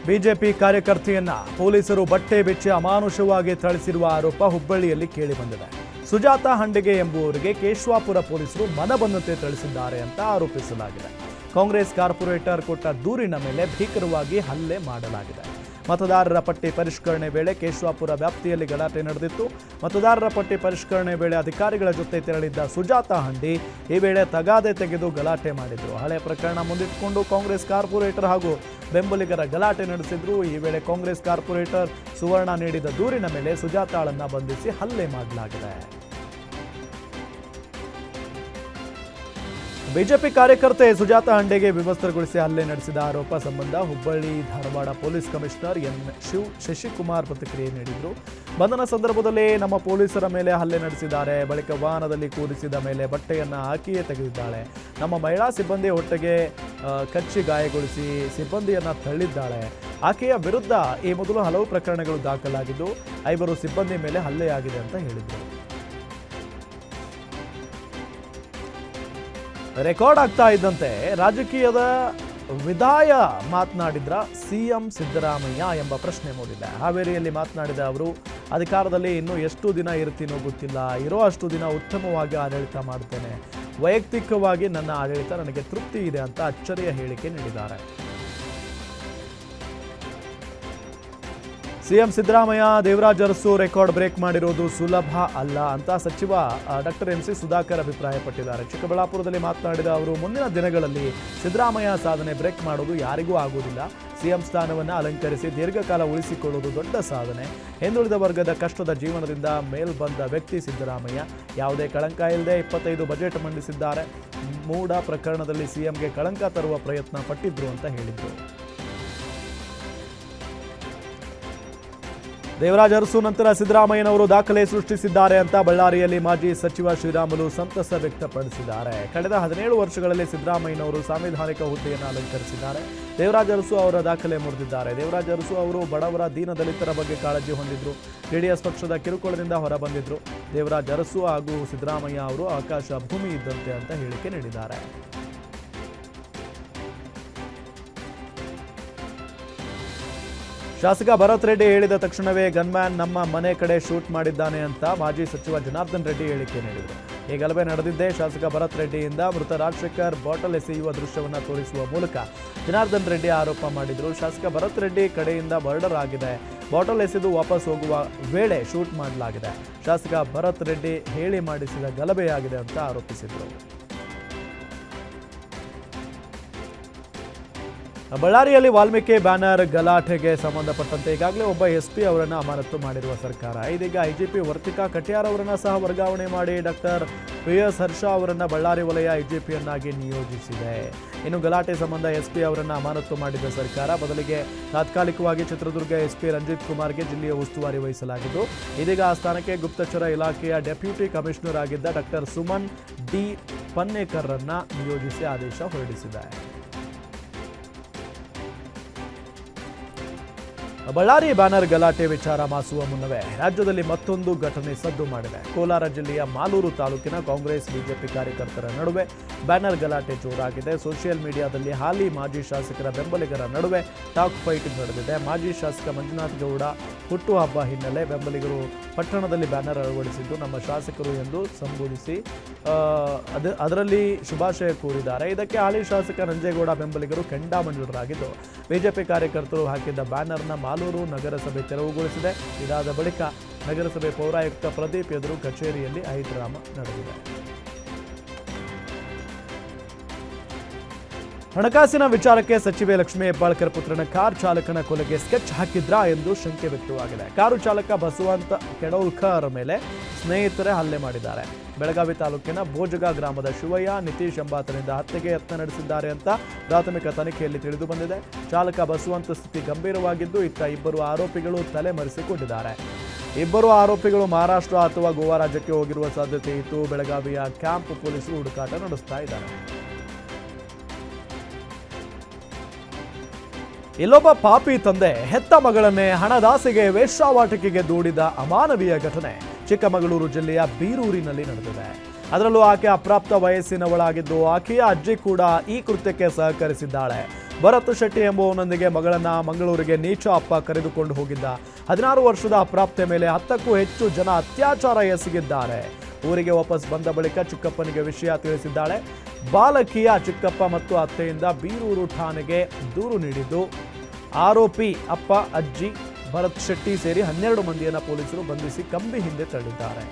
BJP ಕಾರ್ಯಕರ್ತೆಯನ್ನ ಪೊಲೀಸರು ಬಟ್ಟೆ ಬಿಚ್ಚಿ ಅಮಾನುಷವಾಗಿ ಥಳಿಸಿರುವ ಆರೋಪ ಹುಬ್ಬಳ್ಳಿಯಲ್ಲಿ ಕೇಳಿಬಂದಿದೆ. ಸುಜಾತ ಹಂಡಿಗೆ ಎಂಬುವರಿಗೆ ಕೇಶವಾಪುರ ಪೊಲೀಸರು ಮನಬಂದಂತೆ ಥಳಿಸಿದ್ದಾರೆ ಅಂತ ಆರೋಪಿಸಲಾಗಿದೆ. ಕಾಂಗ್ರೆಸ್ ಕಾರ್ಪೊರೇಟರ್ ಕೊಟ್ಟ ದೂರಿನ ಮೇಲೆ ಭೀಕರವಾಗಿ ಹಲ್ಲೆ ಮಾಡಲಾಗಿದೆ. ಮತದಾರರ ಪಟ್ಟಿ ಪರಿಷ್ಕರಣೆ ವೇಳೆ ಕೇಶವಾಪುರ ವ್ಯಾಪ್ತಿಯಲ್ಲಿ ಗಲಾಟೆ ನಡೆದಿತ್ತು. ಮತದಾರರ ಪಟ್ಟಿ ಪರಿಷ್ಕರಣೆ ವೇಳೆ ಅಧಿಕಾರಿಗಳ ಜೊತೆ ತೆರಳಿದ್ದ ಸುಜಾತ ಹಂಡಿ ಈ ವೇಳೆ ತಗಾದೆ ತೆಗೆದು ಗಲಾಟೆ ಮಾಡಿದ್ರು. ಹಳೆ ಪ್ರಕರಣ ಮುಂದಿಟ್ಟುಕೊಂಡು ಕಾಂಗ್ರೆಸ್ ಕಾರ್ಪೊರೇಟರ್ ಹಾಗೂ ಬೆಂಬಲಿಗರ ಗಲಾಟೆ ನಡೆಸಿದ್ರು. ಈ ವೇಳೆ ಕಾಂಗ್ರೆಸ್ ಕಾರ್ಪೊರೇಟರ್ ಸುವರ್ಣ ನೀಡಿದ ದೂರಿನ ಮೇಲೆ ಸುಜಾತಾಳನ್ನ ಬಂಧಿಸಿ ಹಲ್ಲೆ ಮಾಡಲಾಗಿದೆ. ಬಿಜೆಪಿ ಕಾರ್ಯಕರ್ತೆ ಸುಜಾತ ಹಂಡೆಗೆ ವಿವಸ್ತ್ರಗೊಳಿಸಿ ಹಲ್ಲೆ ನಡೆಸಿದ ಆರೋಪ ಸಂಬಂಧ Hubballi Dharwad police commissioner N Shashikumar ಪ್ರತಿಕ್ರಿಯೆ ನೀಡಿದರು. ಬಂಧನ ಸಂದರ್ಭದಲ್ಲಿ ನಮ್ಮ ಪೊಲೀಸರ ಮೇಲೆ ಹಲ್ಲೆ ನಡೆಸಿದ್ದಾರೆ. ಬಳಿಕ ವಾಹನದಲ್ಲಿ ಕೂರಿಸಿದ ಮೇಲೆ ಬಟ್ಟೆಯನ್ನು ಹಾಕಿಯೇ ತೆಗೆದಿದ್ದಾಳೆ. ನಮ್ಮ ಮಹಿಳಾ ಸಿಬ್ಬಂದಿ ಹೊಟ್ಟೆಗೆ ಕಚ್ಚಿ ಗಾಯಗೊಳಿಸಿ ಸಿಬ್ಬಂದಿಯನ್ನು ತಳ್ಳಿದ್ದಾಳೆ. ಆಕೆಯ ವಿರುದ್ಧ ಈ ಮೊದಲು ಹಲವು ಪ್ರಕರಣಗಳು ದಾಖಲಾಗಿದ್ದು 5 ಸಿಬ್ಬಂದಿ ಮೇಲೆ ಹಲ್ಲೆಯಾಗಿದೆ ಅಂತ ಹೇಳಿದರು. ರೆಕಾರ್ಡ್ ಆಗ್ತಾ ಇದ್ದಂತೆ ರಾಜಕೀಯದ ವಿದಾಯ ಮಾತನಾಡಿದ್ರ ಸಿಎಂ ಸಿದ್ದರಾಮಯ್ಯ ಎಂಬ ಪ್ರಶ್ನೆ ಮೂಡಿದೆ. ಹಾವೇರಿಯಲ್ಲಿ ಮಾತನಾಡಿದ ಅವರು, ಅಧಿಕಾರದಲ್ಲಿ ಇನ್ನೂ ಎಷ್ಟು ದಿನ ಇರ್ತೀನೋ ಗೊತ್ತಿಲ್ಲ, ಇರೋ ಅಷ್ಟು ದಿನ ಉತ್ತಮವಾಗಿ ಆಡಳಿತ ಮಾಡ್ತೇನೆ. ವೈಯಕ್ತಿಕವಾಗಿ ನನ್ನ ಆಡಳಿತ ನನಗೆ ತೃಪ್ತಿ ಇದೆ ಅಂತ ಅಚ್ಚರಿಯ ಹೇಳಿಕೆ ನೀಡಿದ್ದಾರೆ. CM Siddaramaiah Devaraj Arasu record break ಮಾಡಿರೋದು ಸುಲಭ ಅಲ್ಲ ಅಂತ ಸಚಿವ ಡಾಕ್ಟರ್ MC ಸುಧಾಕರ್ ಅಭಿಪ್ರಾಯಪಟ್ಟಿದ್ದಾರೆ. ಚಿಕ್ಕಬಳ್ಳಾಪುರದಲ್ಲಿ ಮಾತನಾಡಿದ ಅವರು, ಮುಂದಿನ ದಿನಗಳಲ್ಲಿ ಸಿದ್ದರಾಮಯ್ಯ ಸಾಧನೆ ಬ್ರೇಕ್ ಮಾಡೋದು ಯಾರಿಗೂ ಆಗುವುದಿಲ್ಲ. ಸಿಎಂ ಸ್ಥಾನವನ್ನು ಅಲಂಕರಿಸಿ ದೀರ್ಘಕಾಲ ಉಳಿಸಿಕೊಳ್ಳುವುದು ದೊಡ್ಡ ಸಾಧನೆ. ಹಿಂದುಳಿದ ವರ್ಗದ ಕಷ್ಟದ ಜೀವನದಿಂದ ಮೇಲ್ಬಂದ ವ್ಯಕ್ತಿ ಸಿದ್ದರಾಮಯ್ಯ. ಯಾವುದೇ ಕಳಂಕ ಇಲ್ಲದೆ 25 ಬಜೆಟ್ ಮಂಡಿಸಿದ್ದಾರೆ. ಮೂಡ ಪ್ರಕರಣದಲ್ಲಿ ಸಿಎಂಗೆ ಕಳಂಕ ತರುವ ಪ್ರಯತ್ನ ಪಟ್ಟಿದ್ರು ಅಂತ ಹೇಳಿದ್ರು. ದೇವರಾಜ್ ಅರಸು ನಂತರ ಸಿದ್ದರಾಮಯ್ಯನವರು ದಾಖಲೆ ಸೃಷ್ಟಿಸಿದ್ದಾರೆ ಅಂತ ಬಳ್ಳಾರಿಯಲ್ಲಿ ಮಾಜಿ ಸಚಿವ ಶ್ರೀರಾಮುಲು ಸಂತಸ ವ್ಯಕ್ತಪಡಿಸಿದ್ದಾರೆ. ಕಳೆದ 17 ವರ್ಷಗಳಲ್ಲಿ ಸಿದ್ದರಾಮಯ್ಯನವರು ಸಾಂವಿಧಾನಿಕ ಹುದ್ದೆಯನ್ನು ಅಲಂಕರಿಸಿದ್ದಾರೆ. ದೇವರಾಜ್ ಅರಸು ಅವರ ದಾಖಲೆ ಮುರಿದಿದ್ದಾರೆ. ದೇವರಾಜ್ ಅರಸು ಅವರು ಬಡವರ ದೀನದಲಿತರ ಬಗ್ಗೆ ಕಾಳಜಿ ಹೊಂದಿದ್ರು. ಜೆಡಿಎಸ್ ಪಕ್ಷದ ಕಿರುಕುಳದಿಂದ ಹೊರಬಂದಿದ್ರು. ದೇವರಾಜ್ ಅರಸು ಹಾಗೂ ಸಿದ್ದರಾಮಯ್ಯ ಅವರು ಆಕಾಶ ಭೂಮಿ ಇದ್ದಂತೆ ಅಂತ ಹೇಳಿಕೆ ನೀಡಿದ್ದಾರೆ. ಶಾಸಕ ಭರತ್ ರೆಡ್ಡಿ ಹೇಳಿದ ತಕ್ಷಣವೇ ಗನ್ಮ್ಯಾನ್ ನಮ್ಮ ಮನೆ ಕಡೆ ಶೂಟ್ ಮಾಡಿದ್ದಾನೆ ಅಂತ ಮಾಜಿ ಸಚಿವ ಜನಾರ್ದನ್ ರೆಡ್ಡಿ ಹೇಳಿಕೆ ನೀಡಿದರು. ಈ ಗಲಭೆ ನಡೆದಿದ್ದೇ ಶಾಸಕ ಭರತ್ ರೆಡ್ಡಿಯಿಂದ ಮೃತ ರಾಜಶೇಖರ್ ಬಾಟಲ್ ಎಸೆಯುವ ದೃಶ್ಯವನ್ನು ತೋರಿಸುವ ಮೂಲಕ ಜನಾರ್ದನ್ ರೆಡ್ಡಿ ಆರೋಪ ಮಾಡಿದರು. ಶಾಸಕ ಭರತ್ ರೆಡ್ಡಿ ಕಡೆಯಿಂದ ಮರ್ಡರ್ ಆಗಿದೆ. ಬಾಟಲ್ ಎಸೆದು ವಾಪಸ್ ಹೋಗುವ ವೇಳೆ ಶೂಟ್ ಮಾಡಲಾಗಿದೆ. ಶಾಸಕ ಭರತ್ ರೆಡ್ಡಿ ಹೇಳಿ ಮಾಡಿಸಿದ ಗಲಭೆಯಾಗಿದೆ ಅಂತ ಆರೋಪಿಸಿದರು. ಬಳ್ಳಾರಿಯಲ್ಲಿ ವಾಲ್ಮೀಕಿ ಬ್ಯಾನರ್ ಗಲಾಟೆಗೆ ಸಂಬಂಧಪಟ್ಟಂತೆ ಈಗಾಗಲೇ ಒಬ್ಬ SP ಅವರನ್ನು ಅಮಾನತು ಮಾಡಿರುವ ಸರ್ಕಾರ ಇದೀಗ IGP ವರ್ತಿಕಾ ಕಟ್ಯಾರ್ ಅವರನ್ನು ಸಹ ವರ್ಗಾವಣೆ ಮಾಡಿ ಡಾಕ್ಟರ್ PS ಹರ್ಷ ಅವರನ್ನು ಬಳ್ಳಾರಿ ವಲಯ IGPಯನ್ನಾಗಿ ನಿಯೋಜಿಸಿದೆ. ಇನ್ನು ಗಲಾಟೆ ಸಂಬಂಧ SP ಅವರನ್ನು ಅಮಾನತು ಮಾಡಿದ ಸರ್ಕಾರ ಬದಲಿಗೆ ತಾತ್ಕಾಲಿಕವಾಗಿ ಚಿತ್ರದುರ್ಗ SP ರಂಜಿತ್ ಕುಮಾರ್ಗೆ ಜಿಲ್ಲೆಯ ಉಸ್ತುವಾರಿ ವಹಿಸಲಾಗಿದ್ದು, ಇದೀಗ ಆ ಸ್ಥಾನಕ್ಕೆ ಗುಪ್ತಚರ ಇಲಾಖೆಯ ಡೆಪ್ಯೂಟಿ ಕಮಿಷನರ್ ಆಗಿದ್ದ ಡಾಕ್ಟರ್ ಸುಮನ್ D ಪನ್ನೇಕರ್ರನ್ನ ನಿಯೋಜಿಸಿ ಆದೇಶ ಹೊರಡಿಸಿದೆ. ಬಳ್ಳಾರಿ ಬ್ಯಾನರ್ ಗಲಾಟೆ ವಿಚಾರ ಮಾಸುವ ಮುನ್ನವೇ ರಾಜ್ಯದಲ್ಲಿ ಮತ್ತೊಂದು ಘಟನೆ ಸದ್ದು ಮಾಡಿದೆ. ಕೋಲಾರ ಜಿಲ್ಲೆಯ ಮಾಲೂರು ತಾಲೂಕಿನ ಕಾಂಗ್ರೆಸ್ ಬಿಜೆಪಿ ಕಾರ್ಯಕರ್ತರ ನಡುವೆ ಬ್ಯಾನರ್ ಗಲಾಟೆ ಜೋರಾಗಿದೆ. ಸೋಷಿಯಲ್ ಮೀಡಿಯಾದಲ್ಲಿ ಹಾಲಿ ಮಾಜಿ ಶಾಸಕರ ಬೆಂಬಲಿಗರ ನಡುವೆ ಟಾಕ್ ಫೈಟ್ ನಡೆದಿದೆ. ಮಾಜಿ ಶಾಸಕ ಮಂಜುನಾಥ್ ಗೌಡ ಹುಟ್ಟುಹಬ್ಬ ಹಿನ್ನೆಲೆ ಬೆಂಬಲಿಗರು ಪಟ್ಟಣದಲ್ಲಿ ಬ್ಯಾನರ್ ಅಳವಡಿಸಿದ್ದು ನಮ್ಮ ಶಾಸಕರು ಎಂದು ಸಂಬೋಧಿಸಿ ಅದರಲ್ಲಿ ಶುಭಾಶಯ ಕೋರಿದ್ದಾರೆ. ಇದಕ್ಕೆ ಹಾಲಿ ಶಾಸಕ ನಂಜೇಗೌಡ ಬೆಂಬಲಿಗರು ಕೆಂಡಾಮಂಡಲರಾಗಿದ್ದು, ಬಿಜೆಪಿ ಕಾರ್ಯಕರ್ತರು ಹಾಕಿದ್ದ ಬ್ಯಾನರ್ನ ಮಾಲೂರು ನಗರಸಭೆ ತೆರವುಗೊಳಿಸಿದೆ. ಇದಾದ ಬಳಿಕ ನಗರಸಭೆ ಪೌರಾಯುಕ್ತ ಪ್ರದೀಪ್ ಎದುರು ಕಚೇರಿಯಲ್ಲಿ ಐಡ್ರಾಮ ನಡೆದಿದೆ. ಹಣಕಾಸಿನ ವಿಚಾರಕ್ಕೆ ಸಚಿವೆ ಲಕ್ಷ್ಮೀ ಹೆಬ್ಬಾಳ್ಕರ್ ಪುತ್ರನ ಕಾರ್ ಚಾಲಕನ ಕೊಲೆಗೆ ಸ್ಕೆಚ್ ಹಾಕಿದ್ರಾ ಎಂದು ಶಂಕೆ ವ್ಯಕ್ತವಾಗಿದೆ. ಕಾರು ಚಾಲಕ ಬಸವಂತ ಕೆಡೋಲ್ಕರ್ ಮೇಲೆ ಸ್ನೇಹಿತರೇ ಹಲ್ಲೆ ಮಾಡಿದ್ದಾರೆ. ಬೆಳಗಾವಿ ತಾಲೂಕಿನ ಬೋಜಗ ಗ್ರಾಮದ ಶಿವಯ್ಯ ನಿತೀಶ್ ಎಂಬಾತನಿಂದ ಹತ್ಯೆಗೆ ಯತ್ನ ನಡೆಸಿದ್ದಾರೆ ಅಂತ ಪ್ರಾಥಮಿಕ ತನಿಖೆಯಲ್ಲಿ ತಿಳಿದು ಬಂದಿದೆ. ಚಾಲಕ ಬಸವಂತ ಸ್ಥಿತಿ ಗಂಭೀರವಾಗಿದ್ದು, ಇತ್ತ 2 ಆರೋಪಿಗಳು ತಲೆಮರೆಸಿಕೊಂಡಿದ್ದಾರೆ. 2 ಆರೋಪಿಗಳು ಮಹಾರಾಷ್ಟ್ರ ಅಥವಾ ಗೋವಾ ರಾಜ್ಯಕ್ಕೆ ಹೋಗಿರುವ ಸಾಧ್ಯತೆ ಇತ್ತು. ಬೆಳಗಾವಿಯ ಕ್ಯಾಂಪ್ ಪೊಲೀಸರು ಹುಡುಕಾಟ ನಡೆಸ್ತಾ ಇದ್ದಾರೆ. ಇಲ್ಲೊಬ್ಬ ಪಾಪಿ ತಂದೆ ಹೆತ್ತ ಮಗಳನ್ನೇ ಹಣದಾಸೆಗೆ ವೇಶ್ಯಾವಾಟಿಕೆಗೆ ದೂಡಿದ ಅಮಾನವೀಯ ಘಟನೆ ಚಿಕ್ಕಮಗಳೂರು ಜಿಲ್ಲೆಯ ಬೀರೂರಿನಲ್ಲಿ ನಡೆದಿದೆ. ಅದರಲ್ಲೂ ಆಕೆ ಅಪ್ರಾಪ್ತ ವಯಸ್ಸಿನವಳಾಗಿದ್ದು, ಆಕೆಯ ಅಜ್ಜಿ ಕೂಡ ಈ ಕೃತ್ಯಕ್ಕೆ ಸಹಕರಿಸಿದ್ದಾಳೆ. ಭರತ್ ಶೆಟ್ಟಿ ಎಂಬುವನೊಂದಿಗೆ ಮಗಳನ್ನ ಮಂಗಳೂರಿಗೆ ನೀಚ ಅಪ್ಪ ಕರೆದುಕೊಂಡು ಹೋಗಿದ್ದ. 16 ವರ್ಷದ ಅಪ್ರಾಪ್ತೆ ಮೇಲೆ 10ಕ್ಕೂ ಹೆಚ್ಚು ಜನ ಅತ್ಯಾಚಾರ ಎಸಗಿದ್ದಾರೆ. ಊರಿಗೆ ವಾಪಸ್ ಬಂದ ಬಳಿಕ ಚಿಕ್ಕಪ್ಪನಿಗೆ ವಿಷಯ ತಿಳಿಸಿದ್ದಾಳೆ. ಬಾಲಕಿಯ ಚಿಕ್ಕಪ್ಪ ಮತ್ತು ಅತ್ತೆಯಿಂದ ಬೀರೂರು ಠಾಣೆಗೆ ದೂರು ನೀಡಿದ್ದು, ಆರೋಪಿ ಅಪ್ಪ, ಅಜ್ಜಿ ಭರತ್ ಶೆಟ್ಟಿ ಸೇರಿ 12 ಮಂದಿಯನ್ನು ಪೊಲೀಸರು ಬಂಧಿಸಿ ಕಂಬಿ ಹಿಂದೆ ತಳ್ಳಿದ್ದಾರೆ.